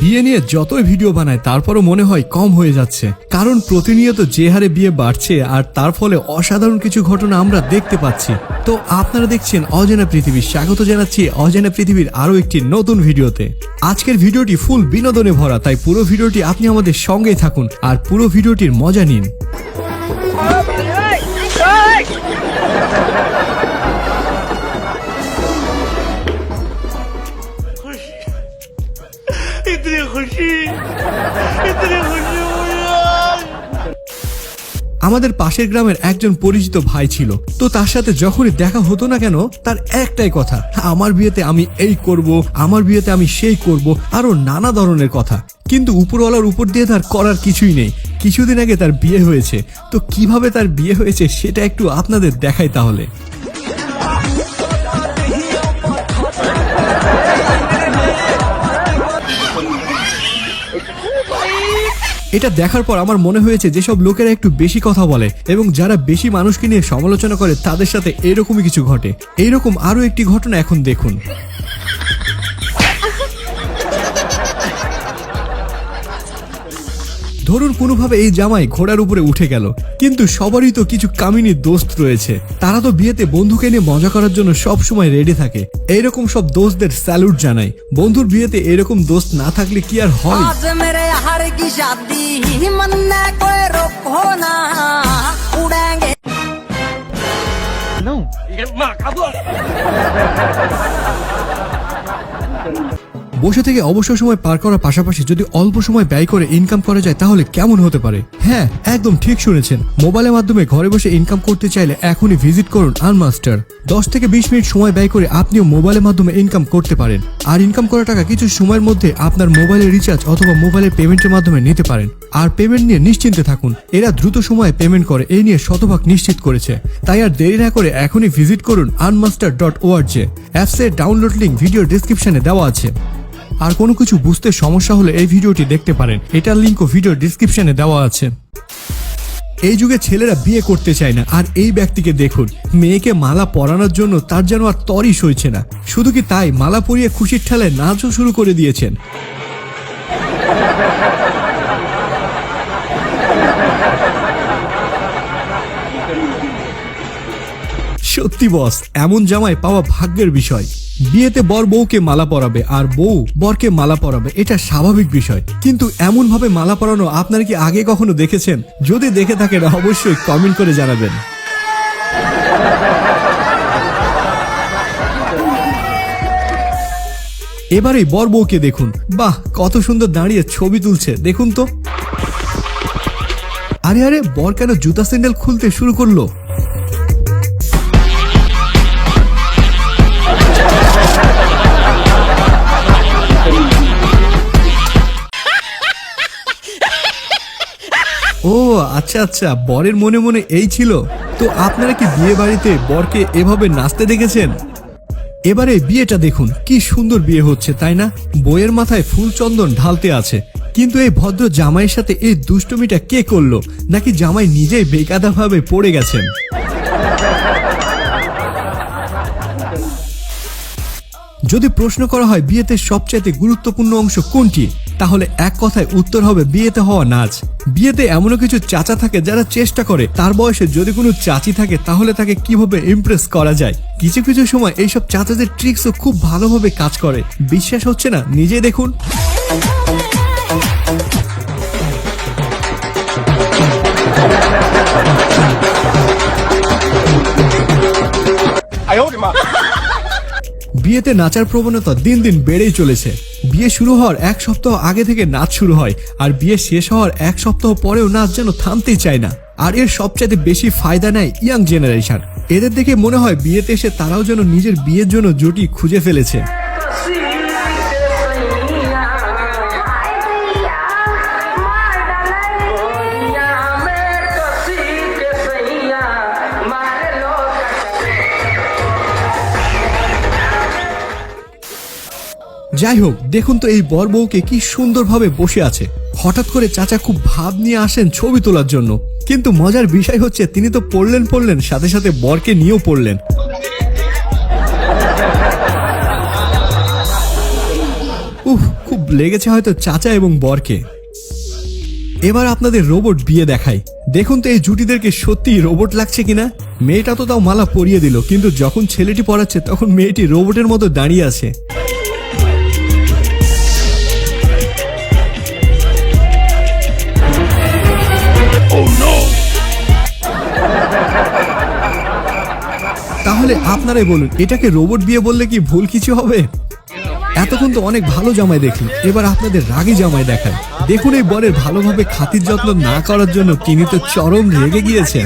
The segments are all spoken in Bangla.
বিয়ে নিয়ে যতই ভিডিও বানায় তারপরও মনে হয় কম হয়ে যাচ্ছে, কারণ প্রতিনিয়ত যে হারে বিয়ে বাড়ছে আর তার ফলে অসাধারণ কিছু ঘটনা আমরা দেখতে পাচ্ছি। তো আপনারা দেখছেন অজানা পৃথিবী, স্বাগত জানাচ্ছি অজানা পৃথিবীর আরো একটি নতুন ভিডিওতে। আজকের ভিডিওটি ফুল বিনোদনে ভরা, তাই পুরো ভিডিওটি আপনি আমাদের সঙ্গেই থাকুন আর পুরো ভিডিওটির মজা নিন। আমাদের পাশের গ্রামের একজন পরিচিত ভাই ছিল, তো তার সাথে যখনই দেখা হতো না কেন তার একটাই কথা, আমার বিয়েতে আমি এই করব, আমার বিয়েতে আমি সেই করব, আরো নানা ধরনের কথা। কিন্তু উপরওয়ালার উপর দিয়ে তার করার কিছুই নেই। কিছুদিন আগে তার বিয়ে হয়েছে, তো কিভাবে তার বিয়ে হয়েছে সেটা একটু আপনাদের দেখাই তাহলে। এটা দেখার পর আমার মনে হয়েছে যেসব লোকেরা একটু বেশি কথা বলে এবং যারা বেশি মানুষকে নিয়ে সমালোচনা করে তাদের সাথে এরকমই কিছু ঘটে। এইরকম আরো একটি ঘটনা এখন দেখুন। ধরুন কোনোভাবে এই জামাই ঘোড়ার উপরে উঠে গেল, কিন্তু সবারই তো কিছু কামিনী দোস্ত রয়েছে। তারা তো বিয়েতে বন্ধুকে নিয়ে মজা করার জন্য সব সময় রেডি থাকে। এইরকম সব দোস্তদের স্যালুট জানাই। বন্ধুর বিয়েতে এরকম দোস্ত না থাকলে কি আর হয়? বসে থেকে অবসর সময় পার করার পাশাপাশি যদি অল্প সময় ব্যয় করে ইনকাম করা যায় তাহলে কেমন হতে পারে? হ্যাঁ, একদম ঠিক শুনেছেন। মোবাইলের মাধ্যমে ঘরে বসে ইনকাম করতে চাইলে এখনই ভিজিট করুন আর্নমাস্টার। 10 থেকে 20 মিনিট সময় ব্যয় করে আপনিও মোবাইলের মাধ্যমে ইনকাম করতে পারেন। আর ইনকাম করা টাকা কিছু সময়ের মধ্যে আপনার মোবাইলের রিচার্জ অথবা মোবাইলের পেমেন্টের মাধ্যমে নিতে পারেন। আর পেমেন্ট নিয়ে নিশ্চিন্তে থাকুন, এরা দ্রুত সময়ে পেমেন্ট করে, এই নিয়ে শতভাগ নিশ্চিত করেছে। তাই আর দেরি না করে এখনই ভিজিট করুন arnmaster.org। অ্যাপসের ডাউনলোড লিংক ভিডিও ডেসক্রিপশনে দেওয়া আছে। আর কোনো কিছু বুঝতে সমস্যা হলে এই ভিডিওটি দেখতে পারেন, এটার লিঙ্কও ভিডিও ডেসক্রিপশনে দেওয়া আছে। এই যুগে ছেলেরা বিয়ে করতে চায় না, আর এই ব্যক্তিকে দেখুন, মেয়েকে মালা পরানোর জন্য তার যেন আর তরই সইছে না। শুধু কি তাই, মালা পরিয়ে খুশির ঠেলায় নাচও শুরু করে দিয়েছেন। সত্যি বস, এমন জামাই পাওয়া ভাগ্যের বিষয়। বিয়েতে বর বউকে মালা পরাবে আর বউ বরকে মালা পরাবে, এটা স্বাভাবিক বিষয়। কিন্তু এমন ভাবে মালা পরানো আপনারা কি আগে কখনো দেখেছেন? যদি দেখে থাকেন অবশ্যই কমেন্ট করে জানাবেন। এবারে বর বউকে দেখুন, বাহ কত সুন্দর দাঁড়িয়ে ছবি তুলছে, দেখুন তো। আরে আরে, বর কেন জুতা স্যান্ডেল খুলতে শুরু করলো? ও আচ্ছা আচ্ছা, বরের মনে মনে এই ছিল। তো আপনারা কি বিয়ে বাড়িতে বরকে এভাবে নাচতে দেখেছেন? এবারে বিয়েটা দেখুন, কি সুন্দর বিয়ে হচ্ছে, তাই না? বইয়ের মাথায় ফুল চন্দন ঢালতে আছে। কিন্তু এই ভদ্র জামাইয়ের সাথে এই দুষ্টুমিটা কে করলো? নাকি জামাই নিজেই বেকায়দাভাবে পড়ে গেছেন? যদি প্রশ্ন করা হয় বিয়েতে সবচেয়ে গুরুত্বপূর্ণ অংশ কোনটি, তাহলে এক কথায় উত্তর হবে বিয়েতে হওয়া নাচ। বিয়েতে এমনও কিছু চাচা থাকে যারা চেষ্টা করে তার বয়সে যদি কোনো চাচি থাকে তাহলে তাকে কিভাবে ইমপ্রেস করা যায়। কিছু কিছু সময় এইসব চাচাদের ট্রিক্সও খুব ভালোভাবে কাজ করে। বিশ্বাস হচ্ছে না? নিজে দেখুন। বিয়েতে নাচার প্রবণতা দিন দিন বেড়েই চলেছে। বিয়ে শুরু হওয়ার 1 সপ্তাহ আগে থেকে নাচ শুরু হয়, আর বিয়ে শেষ হওয়ার 1 সপ্তাহ পরেও নাচ যেন থামতেই চায় না। আর এর সবচেয়ে বেশি ফায়দা নেয় ইয়াং জেনারেশন। এদের দেখে মনে হয় বিয়েতে এসে তারাও যেন নিজের বিয়ের জন্য জুটি খুঁজে ফেলেছে। যাই হোক, দেখুন তো এই বর বউকে কি সুন্দরভাবে বসে আছে। হঠাৎ করে চাচা খুব ভাব নিয়ে আসেন ছবি তোলার জন্য, কিন্তু মজার বিষয় হচ্ছে তিনি তো পড়লেন সাথে সাথে বরকে নিয়েও পড়লেন। খুব লেগেছে হয়তো চাচা এবং বরকে। এবার আপনাদের রোবট বিয়ে দেখাই। দেখুন তো এই জুটিদেরকে সত্যি রোবট লাগছে কিনা। মেয়েটা তো তাও মালা পরিয়ে দিল, কিন্তু যখন ছেলেটি পড়াচ্ছে তখন মেয়েটি রোবটের মতো দাঁড়িয়ে আছে। তাহলে আপনারাই বলুন, এটাকে রোবট বিয়ে বললে কি ভুল কিছু হবে? এতক্ষণ তো অনেক ভালো জামাই দেখলেন, এবার আপনাদের রাগী জামাই দেখায়। দেখুন এই বরের ভালোভাবে খাতির যত্ন না করার জন্য তিনি তো চরম রেগে গিয়েছেন।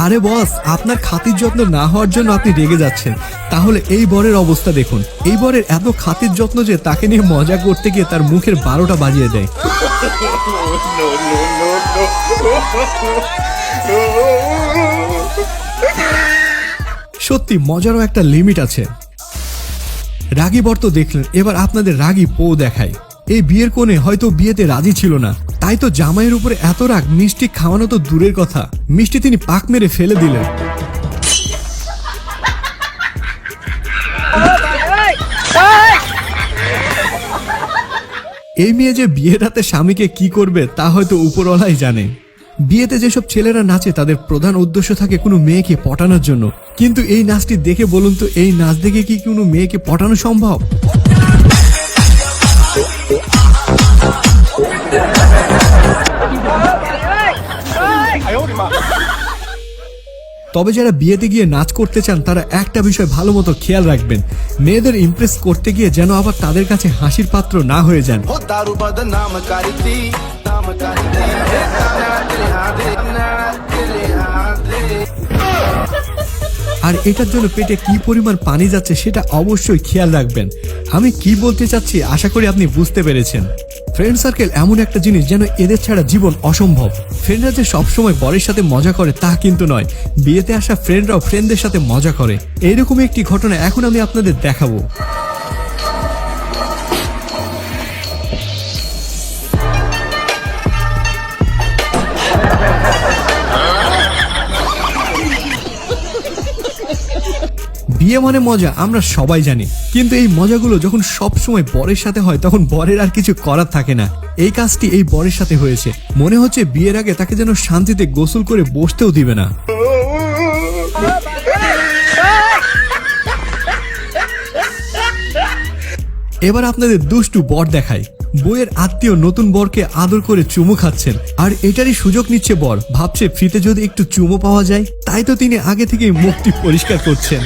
আরে বস, আপনার খাতির যত্ন না হওয়ার জন্য আপনি রেগে যাচ্ছেন, তাহলে এই বরের অবস্থা দেখুন। এই বরের এত খাতির যত্ন যে তাকে নিয়ে মজা করতে গিয়ে তার মুখের 12টা বাজিয়ে দেয়। সত্যি মজারও একটা লিমিট আছে। রাগী বর তো দেখলেন, এবার আপনাদের রাগী বউ দেখায়। এই বিয়ের কোণে হয়তো বিয়েতে রাজি ছিল না, তাই তো জামাইয়ের উপরে এত রাগ, মিষ্টি খাওয়ানো তো দূরের কথা, মিষ্টি তিনি পাক মেরে ফেলে দিলেন। এই মেয়ে যে বিয়ের রাতে স্বামীকে কি করবে তা হয়তো উপরওয়ালাই জানে। বিয়েতে যেসব ছেলেরা নাচে তাদের প্রধান উদ্দেশ্য থাকে কোনো মেয়েকে পটানোর জন্য, কিন্তু এই নাচটি দেখে বলুন তো, এই নাচ দেখে কি কোনো মেয়েকে পটানো সম্ভব? তবে যারা বিয়েতে গিয়ে নাচ করতে চান তারা একটা বিষয় ভালো মতো খেয়াল রাখবেন, মেয়েদের ইমপ্রেস করতে গিয়ে যেন আবার তাদের কাছে হাসির পাত্র না হয়ে যান। আর এটার জন্য পেটে কি পরিমাণ পানি যাচ্ছে সেটা অবশ্যই খেয়াল রাখবেন। আমি কি বলতে চাচ্ছি আশা করি আপনি বুঝতে পেরেছেন। ফ্রেন্ড সার্কেল এমন একটা জিনিস যেন এদের ছাড়া জীবন অসম্ভব। ফ্রেন্ডরা যে সবসময় বরের সাথে মজা করে তা কিন্তু নয়, বিয়েতে আসা ফ্রেন্ডরাও ফ্রেন্ডদের সাথে মজা করে। এইরকমই একটি ঘটনা এখন আমি আপনাদের দেখাবো। বিয়ে মানে মজা, আমরা সবাই জানি, কিন্তু এই মজাগুলো যখন সব সময় বরের সাথে হয় তখন বরের আর কিছু করার থাকে না। এই কাজটি এই বরের সাথে হয়েছে, মনে হচ্ছে বিয়ের আগে তাকে যেন শান্তিতে গোসল করে বসতেও দিবে না। এবার আপনাদের দুষ্টু বর দেখায়। বউয়ের আত্মীয় নতুন বরকে আদর করে চুমু খাচ্ছেন, আর এটারই সুযোগ নিচ্ছে বর, ভাবছে ফ্রিতে যদি একটু চুমু পাওয়া যায়, তাই তো তিনি আগে থেকেই মুখটি পরিষ্কার করছেন।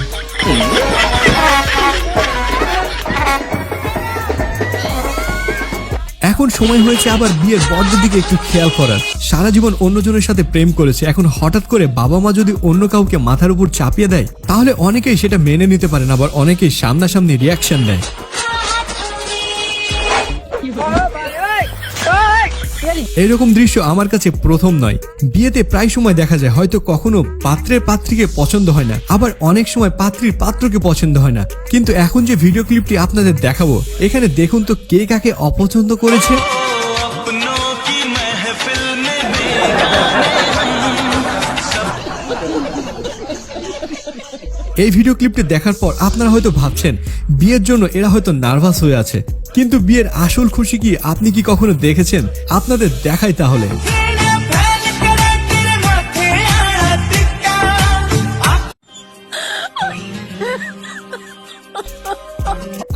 এখন সময় হয়েছে আবার বিয়ের বরদের দিকে একটু খেয়াল করার। সারা জীবন অন্যজনের সাথে প্রেম করেছে, এখন হঠাৎ করে বাবা মা যদি অন্য কাউকে মাথার উপর চাপিয়ে দেয় তাহলে অনেকেই সেটা মেনে নিতে পারেন, আবার অনেকেই সামনাসামনি রিয়াকশন দেয়। এইরকম দৃশ্য আমার কাছে প্রথম নয়। বিয়েতে প্রায় সময় দেখা যায় হয়তো কখনো পাত্রের পাত্রীকে পছন্দ হয় না, আবার অনেক সময় পাত্রীর পাত্রকে পছন্দ হয় না। কিন্তু এখন যে ভিডিও ক্লিপটি আপনাদের দেখাবো, এখানে দেখুন তো কে কাকে অপছন্দ করেছে। এই ভিডিও ক্লিপটি দেখার পর আপনারা হয়তো ভাবছেন বিয়ের জন্য এরা হয়তো নার্ভাস হয়ে আছে, কিন্তু বিয়ের আসল খুশি কি আপনি কি কখনো দেখেছেন? আপনাদের দেখাই তাহলে।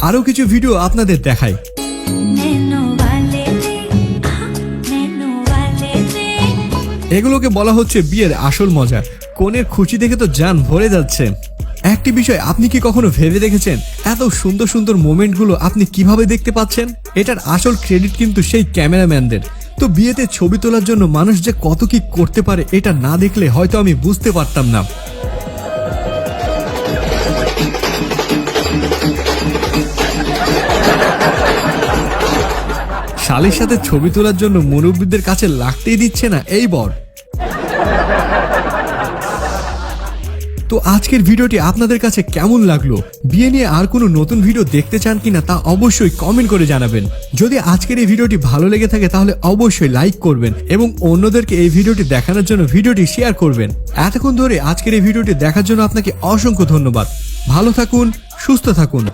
আরো কিছু ভিডিও আপনাদের দেখাই। এগুলোকে বলা হচ্ছে বিয়ের আসল মজা। কনের খুশি দেখে তো জান ভরে যাচ্ছে। একটি বিষয় আপনি কি কখনো ভেবে দেখেছেন, এত সুন্দর সুন্দর মোমেন্টগুলো আপনি কিভাবে দেখতে পাচ্ছেন? এটার আসল ক্রেডিট কিন্তু সেই ক্যামেরাম্যানদের। তো বিয়েতে ছবি তোলার জন্য মানুষ যে কত কি করতে পারে এটা না দেখলে হয়তো আমি বুঝতে পারতাম না। শালির সাথে ছবি তোলার জন্য মুরব্বীদের কাছে লাগতেই দিচ্ছে না এই বর। তো আজকের ভিডিওটি আপনাদের কাছে কেমন লাগলো, বিয়ে নিয়ে আর কোনো নতুন ভিডিও দেখতে চান কিনা তা অবশ্যই কমেন্ট করে জানাবেন। যদি আজকের এই ভিডিওটি ভালো লেগে থাকে তাহলে অবশ্যই লাইক করবেন এবং অন্যদেরকে এই ভিডিওটি দেখানোর জন্য ভিডিওটি শেয়ার করবেন। এতক্ষণ ধরে আজকের এই ভিডিওটি দেখার জন্য আপনাকে অসংখ্য ধন্যবাদ। ভালো থাকুন, সুস্থ থাকুন।